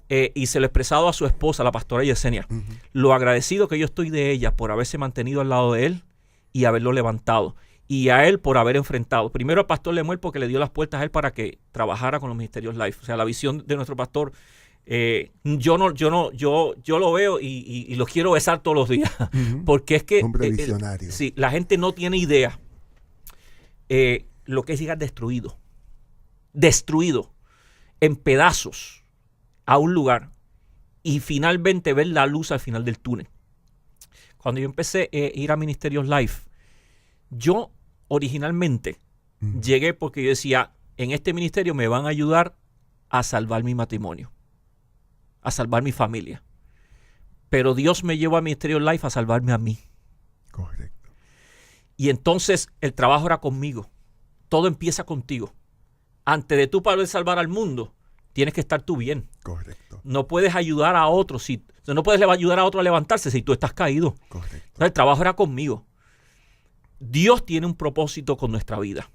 y se lo he expresado a su esposa, la pastora Yesenia. Lo agradecido que yo estoy de ella por haberse mantenido al lado de él y haberlo levantado. Y a él por haber enfrentado. Primero al pastor Lemuel porque le dio las puertas a él para que trabajara con los ministerios Life. O sea, la visión de nuestro pastor, yo lo veo y lo quiero besar todos los días. Porque es que Hombre visionario. sí, la gente no tiene idea lo que es llegar destruido en pedazos a un lugar y finalmente ver la luz al final del túnel. Cuando yo empecé a ir a Ministerios Life, yo originalmente llegué porque yo decía, en este ministerio me van a ayudar a salvar mi matrimonio, a salvar mi familia. Pero Dios me llevó a Ministerio Life a salvarme a mí. Correcto. Y entonces el trabajo era conmigo. Todo empieza contigo. Antes de tú poder salvar al mundo, tienes que estar tú bien. Correcto. No puedes ayudar a otros. No puedes ayudar a otro a levantarse si tú estás caído. Correcto. Entonces, el trabajo era conmigo. Dios tiene un propósito con nuestra vida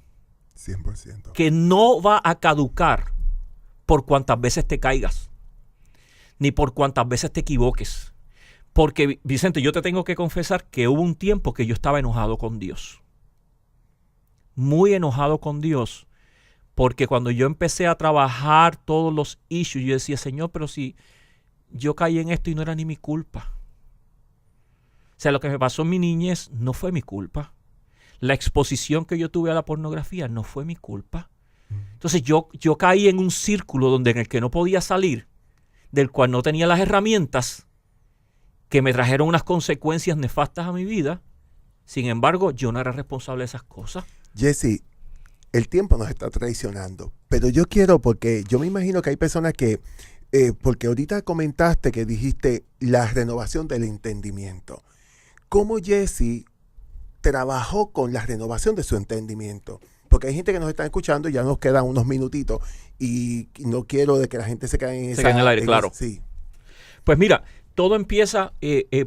100%. que no va a caducar por cuantas veces te caigas, ni por cuantas veces te equivoques. Porque, Vicente, yo te tengo que confesar que hubo un tiempo que yo estaba enojado con Dios. Muy enojado con Dios. Porque cuando yo empecé a trabajar todos los issues, yo decía, Señor, pero si yo caí en esto y no era ni mi culpa. O sea, lo que me pasó en mi niñez no fue mi culpa. La exposición que yo tuve a la pornografía no fue mi culpa. Entonces yo caí en un círculo en el que no podía salir, del cual no tenía las herramientas que me trajeron unas consecuencias nefastas a mi vida. Sin embargo, yo no era responsable de esas cosas. Jesse, el tiempo nos está traicionando, pero yo quiero, porque yo me imagino que hay personas que, porque ahorita comentaste que dijiste la renovación del entendimiento. ¿Cómo Jesse trabajó con la renovación de su entendimiento? Porque hay gente que nos está escuchando y ya nos quedan unos minutitos y no quiero de que la gente se caiga en esa... Se quede en el aire, claro. Sí. Pues mira, todo empieza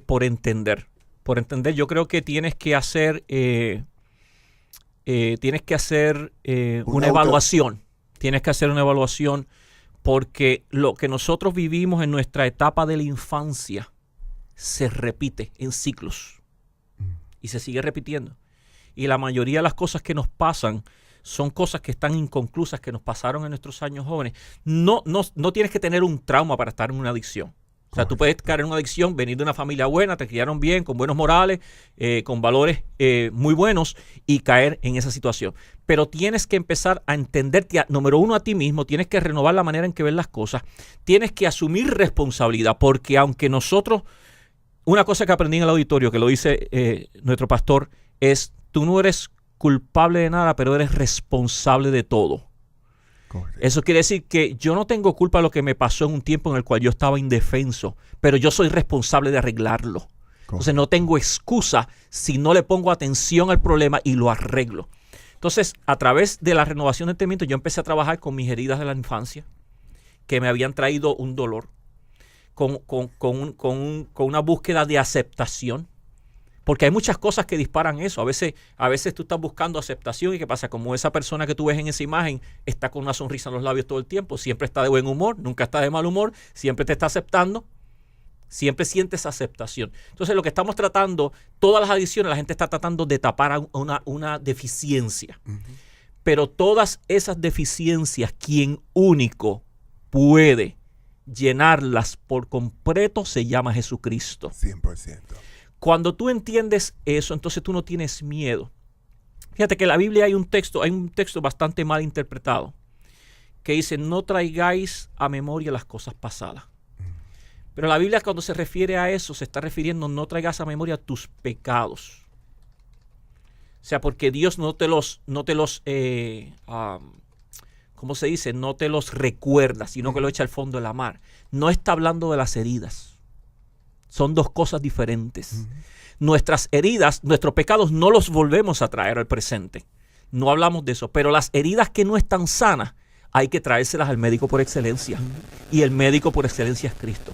por entender. Por entender, yo creo que tienes que hacer una evaluación. Tienes que hacer una evaluación porque lo que nosotros vivimos en nuestra etapa de la infancia se repite en ciclos y se sigue repitiendo. y la mayoría de las cosas que nos pasan son cosas que están inconclusas, que nos pasaron en nuestros años jóvenes. No tienes que tener un trauma para estar en una adicción. O sea, tú puedes caer en una adicción, venir de una familia buena, te criaron bien, con buenos morales, con valores muy buenos, y caer en esa situación. Pero tienes que empezar a entenderte, número uno, a ti mismo, tienes que renovar la manera en que ves las cosas, tienes que asumir responsabilidad, porque aunque nosotros, una cosa que aprendí en el auditorio, que lo dice nuestro pastor, es: tú no eres culpable de nada, pero eres responsable de todo. Correcto. Eso quiere decir que yo no tengo culpa de lo que me pasó en un tiempo en el cual yo estaba indefenso, pero yo soy responsable de arreglarlo. Correcto. Entonces no tengo excusa si no le pongo atención al problema y lo arreglo. Entonces, a través de la renovación de entendimiento, yo empecé a trabajar con mis heridas de la infancia, que me habían traído un dolor, con una búsqueda de aceptación. Porque hay muchas cosas que disparan eso. A veces tú estás buscando aceptación, y ¿qué pasa? Como esa persona que tú ves en esa imagen está con una sonrisa en los labios todo el tiempo, siempre está de buen humor, nunca está de mal humor, siempre te está aceptando, siempre sientes aceptación. Entonces, lo que estamos tratando, todas las adicciones, la gente está tratando de tapar una deficiencia. Uh-huh. Pero todas esas deficiencias, quien único puede llenarlas por completo se llama Jesucristo. 100%. Cuando tú entiendes eso, entonces tú no tienes miedo. Fíjate que en la Biblia hay un texto bastante mal interpretado, que dice: no traigáis a memoria las cosas pasadas. Pero la Biblia, cuando se refiere a eso, se está refiriendo: no traigas a memoria tus pecados. O sea, porque Dios no te los ¿cómo se dice? No te los recuerda, sino que lo echa al fondo de la mar. No está hablando de las heridas. Son dos cosas diferentes. Uh-huh. Nuestras heridas, nuestros pecados no los volvemos a traer al presente. No hablamos de eso. Pero las heridas que no están sanas, hay que traérselas al médico por excelencia. Uh-huh. Y el médico por excelencia es Cristo.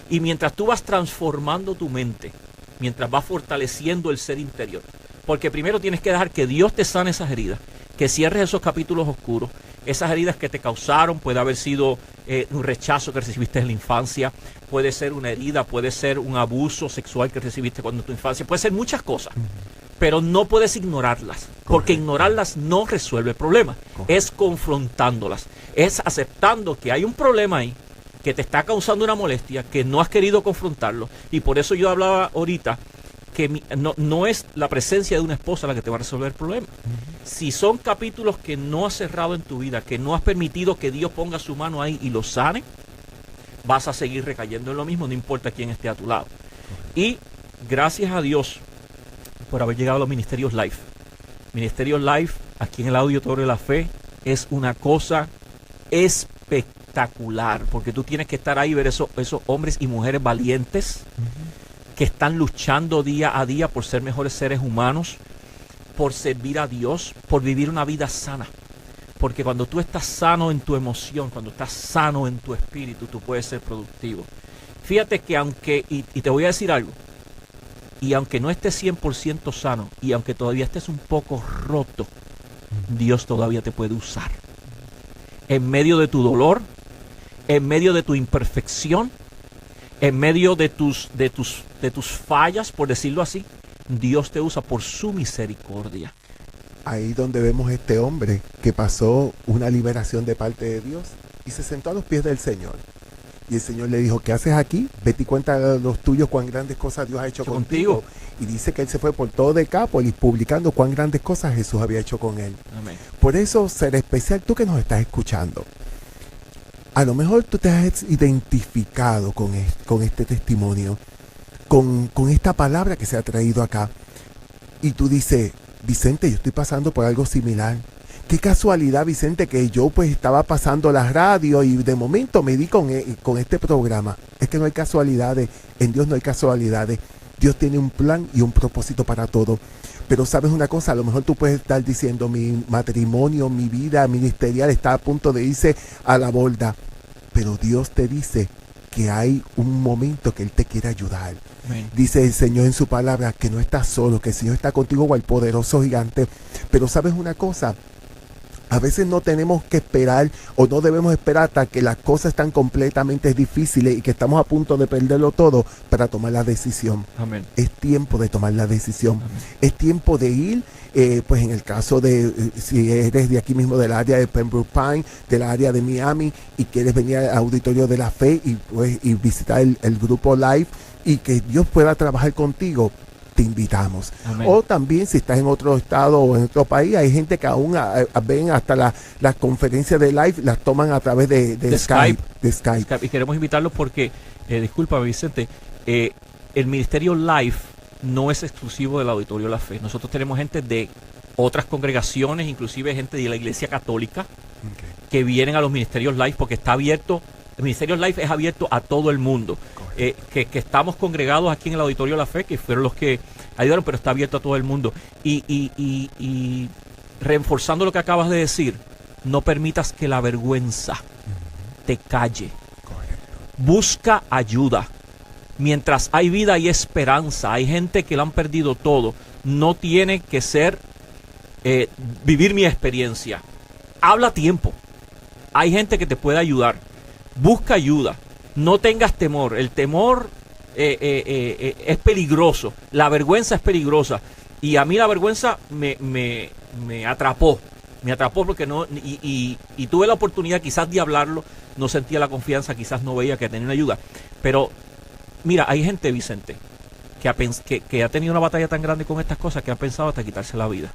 Y mientras tú vas transformando tu mente, mientras vas fortaleciendo el ser interior, porque primero tienes que dejar que Dios te sane esas heridas, que cierres esos capítulos oscuros, esas heridas que te causaron. Puede haber sido un rechazo que recibiste en la infancia, puede ser una herida, puede ser un abuso sexual que recibiste cuando en tu infancia, puede ser muchas cosas, pero no puedes ignorarlas, porque ignorarlas no resuelve el problema. Es confrontándolas, es aceptando que hay un problema ahí, que te está causando una molestia, que no has querido confrontarlo, y por eso yo hablaba ahorita que no es la presencia de una esposa la que te va a resolver el problema. Uh-huh. Si son capítulos que no has cerrado en tu vida, que no has permitido que Dios ponga su mano ahí y los sane, vas a seguir recayendo en lo mismo, no importa quién esté a tu lado. Uh-huh. Y gracias a Dios por haber llegado a los Ministerios Life. Ministerios Life, aquí en el Auditorio de la Fe, es una cosa espectacular, porque tú tienes que estar ahí y ver esos hombres y mujeres valientes, uh-huh, que están luchando día a día por ser mejores seres humanos, por servir a Dios, por vivir una vida sana. Porque cuando tú estás sano en tu emoción, cuando estás sano en tu espíritu, tú puedes ser productivo. Fíjate que y te voy a decir algo, y aunque no estés 100% sano, y aunque todavía estés un poco roto, Dios todavía te puede usar. En medio de tu dolor, en medio de tu imperfección, en medio de tus fallas, por decirlo así, Dios te usa por su misericordia. Ahí donde vemos este hombre que pasó una liberación de parte de Dios y se sentó a los pies del Señor. Y el Señor le dijo: ¿qué haces aquí? Vete y cuenta a los tuyos cuán grandes cosas Dios ha hecho contigo. Y dice que él se fue por todo Decápolis publicando cuán grandes cosas Jesús había hecho con él. Amén. Por eso, ser especial, tú que nos estás escuchando, a lo mejor tú te has identificado con este testimonio, con esta palabra que se ha traído acá. Y tú dices: Vicente, yo estoy pasando por algo similar. Qué casualidad, Vicente, que yo pues estaba pasando la radio y de momento me di con este programa. Es que no hay casualidades, en Dios no hay casualidades. Dios tiene un plan y un propósito para todo. Pero sabes una cosa, a lo mejor tú puedes estar diciendo: mi matrimonio, mi vida ministerial está a punto de irse a la borda. Pero Dios te dice que hay un momento que Él te quiere ayudar. Amén. Dice el Señor en su palabra que no estás solo, que el Señor está contigo como el poderoso gigante. Pero sabes una cosa, A veces no tenemos que esperar o no debemos esperar hasta que las cosas están completamente difíciles y que estamos a punto de perderlo todo para tomar la decisión. Amén. Es tiempo de tomar la decisión. Amén. Es tiempo de ir, pues en el caso de, si eres de aquí mismo del área de Pembroke Pines, del área de Miami y quieres venir al Auditorio de la Fe y, pues, y visitar el grupo live y que Dios pueda trabajar contigo, te invitamos. Amén. O también si estás en otro estado o en otro país, hay gente que aún ven hasta las conferencias de live, las toman a través de Skype. De Skype. Y queremos invitarlos porque, disculpa Vicente, el ministerio live no es exclusivo del Auditorio La Fe. Nosotros tenemos gente de otras congregaciones, inclusive gente de la Iglesia Católica, que vienen a los ministerios live porque está abierto. El ministerio live es abierto a todo el mundo. Que estamos congregados aquí en el Auditorio La Fe, que fueron los que ayudaron, pero está abierto a todo el mundo. Y reforzando lo que acabas de decir, no permitas que la vergüenza te calle. Busca ayuda. Mientras hay vida hay esperanza. Hay gente que lo han perdido todo. No tiene que ser vivir mi experiencia. Habla a tiempo. Hay gente que te puede ayudar. Busca ayuda. No tengas temor. El temor es peligroso. La vergüenza es peligrosa. Y a mí la vergüenza me atrapó. Me atrapó porque no... Y tuve la oportunidad quizás de hablarlo. No sentía la confianza. Quizás no veía que tenía una ayuda. Pero, mira, hay gente, Vicente, que ha tenido una batalla tan grande con estas cosas que han pensado hasta quitarse la vida.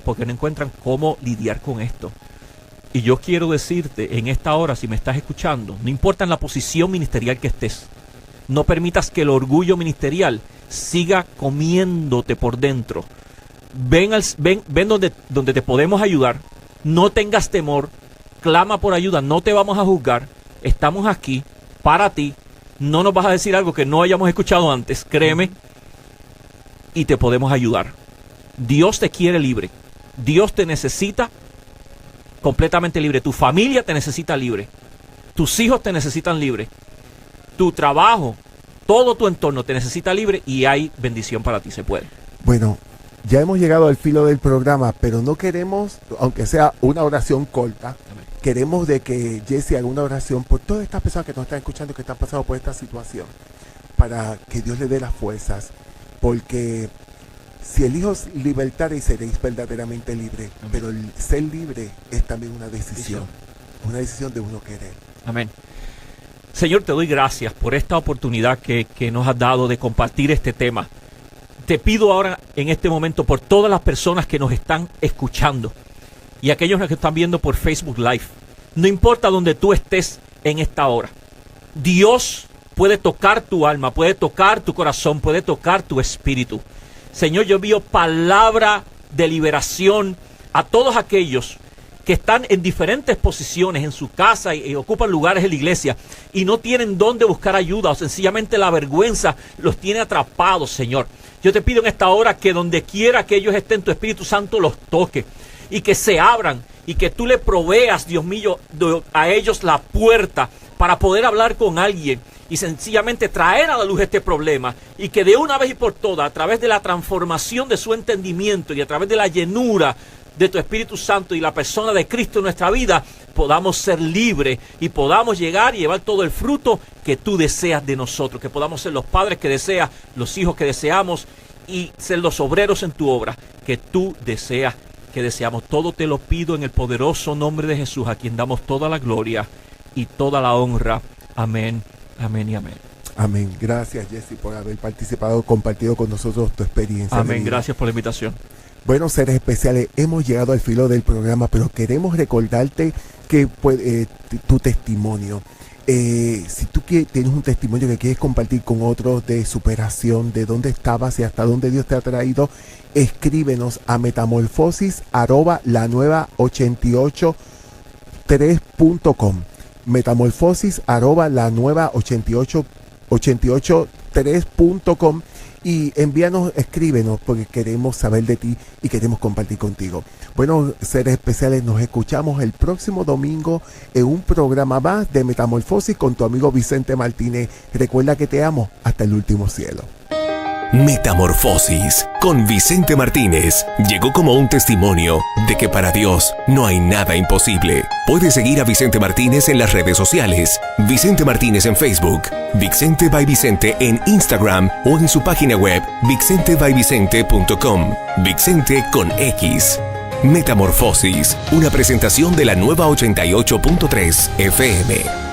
Porque no encuentran cómo lidiar con esto. Y yo quiero decirte en esta hora, si me estás escuchando, no importa en la posición ministerial que estés, no permitas que el orgullo ministerial siga comiéndote por dentro. Ven donde te podemos ayudar, no tengas temor, clama por ayuda, no te vamos a juzgar, estamos aquí para ti, no nos vas a decir algo que no hayamos escuchado antes, créeme, y te podemos ayudar. Dios te quiere libre, Dios te necesita completamente libre. Tu familia te necesita libre. Tus hijos te necesitan libre. Tu trabajo, todo tu entorno te necesita libre y hay bendición para ti. Se puede. Bueno, ya hemos llegado al filo del programa, pero no queremos, aunque sea una oración corta, Amén. Queremos de que Jesse haga una oración por todas estas personas que nos están escuchando y que están pasando por esta situación, para que Dios le dé las fuerzas, porque si el Hijo os libertare, seréis verdaderamente libre. Amén. Pero el ser libre es también una decisión de uno querer. Amén. Señor, te doy gracias por esta oportunidad que nos has dado de compartir este tema. Te pido ahora en este momento por todas las personas que nos están escuchando y aquellos que están viendo por Facebook Live. No importa donde tú estés en esta hora. Dios puede tocar tu alma, puede tocar tu corazón, puede tocar tu espíritu. Señor, yo envío palabra de liberación a todos aquellos que están en diferentes posiciones en su casa y ocupan lugares en la iglesia y no tienen dónde buscar ayuda o sencillamente la vergüenza los tiene atrapados, Señor. Yo te pido en esta hora que donde quiera que ellos estén, tu Espíritu Santo los toque y que se abran y que tú le proveas, Dios mío, a ellos la puerta para poder hablar con alguien y sencillamente traer a la luz este problema y que de una vez y por todas, a través de la transformación de su entendimiento y a través de la llenura de tu Espíritu Santo y la persona de Cristo en nuestra vida, podamos ser libres y podamos llegar y llevar todo el fruto que tú deseas de nosotros, que podamos ser los padres que deseas, los hijos que deseamos y ser los obreros en tu obra que tú deseas que deseamos. Todo te lo pido en el poderoso nombre de Jesús, a quien damos toda la gloria y toda la honra. Amén. Amén y amén. Amén. Gracias, Jesse, por haber compartido con nosotros tu experiencia. Amén. Gracias por la invitación. Bueno, seres especiales, hemos llegado al filo del programa, pero queremos recordarte que tu testimonio. Si tú tienes un testimonio que quieres compartir con otros de superación, de dónde estabas y hasta dónde Dios te ha traído, escríbenos a metamorfosis@la nueva883.com. metamorfosis@la nueva883.com y escríbenos porque queremos saber de ti y queremos compartir contigo. Bueno, seres especiales, nos escuchamos el próximo domingo en un programa más de Metamorfosis con tu amigo Vicente Martínez. Recuerda que te amo hasta el último cielo. Metamorfosis con Vicente Martínez llegó como un testimonio de que para Dios no hay nada imposible. Puedes seguir a Vicente Martínez en las redes sociales. Vicente Martínez en Facebook, Vicente by Vicente en Instagram o en su página web vicentebyvicente.com. Vicente con X. Metamorfosis, una presentación de la nueva 88.3 FM.